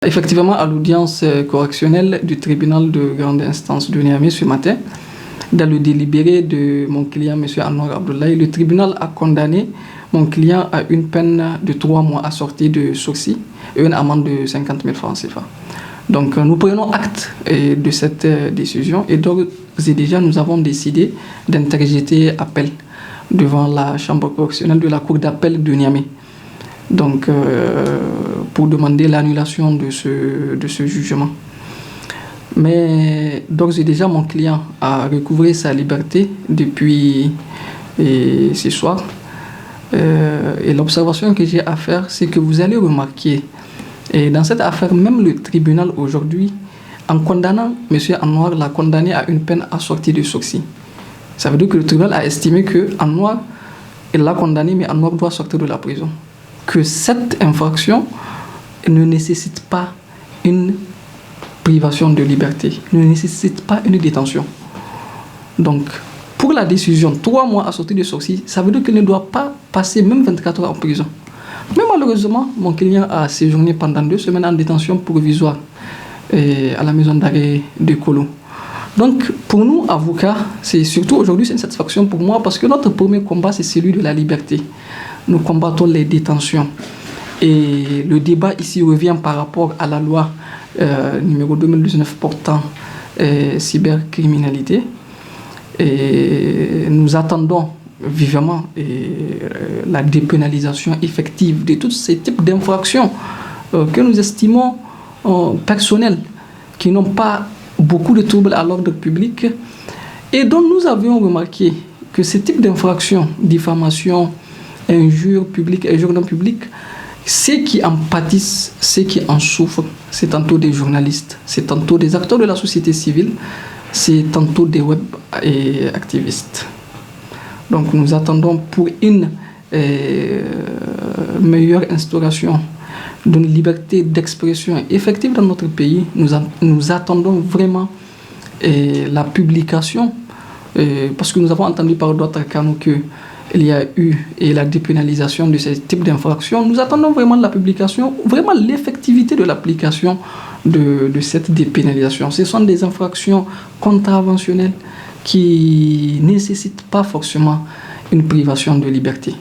Effectivement, à l'audience correctionnelle du tribunal de grande instance de Niamey ce matin, dans le délibéré de mon client, M. Anwar Abdoulaye, le tribunal a condamné mon client à une peine de 3 mois assortie de sursis et une amende de 50 000 francs CFA. Donc, nous prenons acte de cette décision et d'ores et déjà, nous avons décidé d'interjeter appel devant la chambre correctionnelle de la cour d'appel de Niamey. Donc, pour demander l'annulation de ce jugement. Mais d'ores et déjà, mon client a recouvré sa liberté depuis ce soir. Et l'observation que j'ai à faire, c'est que vous allez remarquer, et dans cette affaire, même le tribunal aujourd'hui, en condamnant M. Anwar, l'a condamné à une peine assortie de sursis. Ça veut dire que le tribunal a estimé que Anwar, il l'a condamné, mais Anwar doit sortir de la prison. Que cette infraction ne nécessite pas une privation de liberté, ne nécessite pas une détention. Donc, pour la décision, 3 mois assortis de sursis, ça veut dire qu'il ne doit pas passer même 24 heures en prison. Mais malheureusement, mon client a séjourné pendant 2 semaines en détention provisoire à la maison d'arrêt de Kolo. Donc, pour nous, avocats, c'est surtout aujourd'hui, c'est une satisfaction pour moi parce que notre premier combat, c'est celui de la liberté. Nous combattons les détentions. Et le débat ici revient par rapport à la loi numéro 2019 portant cybercriminalité. Et nous attendons vivement la dépénalisation effective de tous ces types d'infractions que nous estimons personnelles, qui n'ont pas beaucoup de troubles à l'ordre public et dont nous avions remarqué que ces types d'infractions, diffamation, injures publiques et injures non publiques, ceux qui en pâtissent, ceux qui en souffrent, c'est tantôt des journalistes, c'est tantôt des acteurs de la société civile, c'est tantôt des web et activistes. Donc nous attendons pour une meilleure instauration d'une liberté d'expression effective dans notre pays. Nous attendons vraiment la publication, parce que nous avons entendu par d'autres canaux qu'il y a eu la dépénalisation de ces types d'infractions. Nous attendons vraiment la publication, vraiment l'effectivité de l'application de cette dépénalisation. Ce sont des infractions contraventionnelles qui ne nécessitent pas forcément une privation de liberté.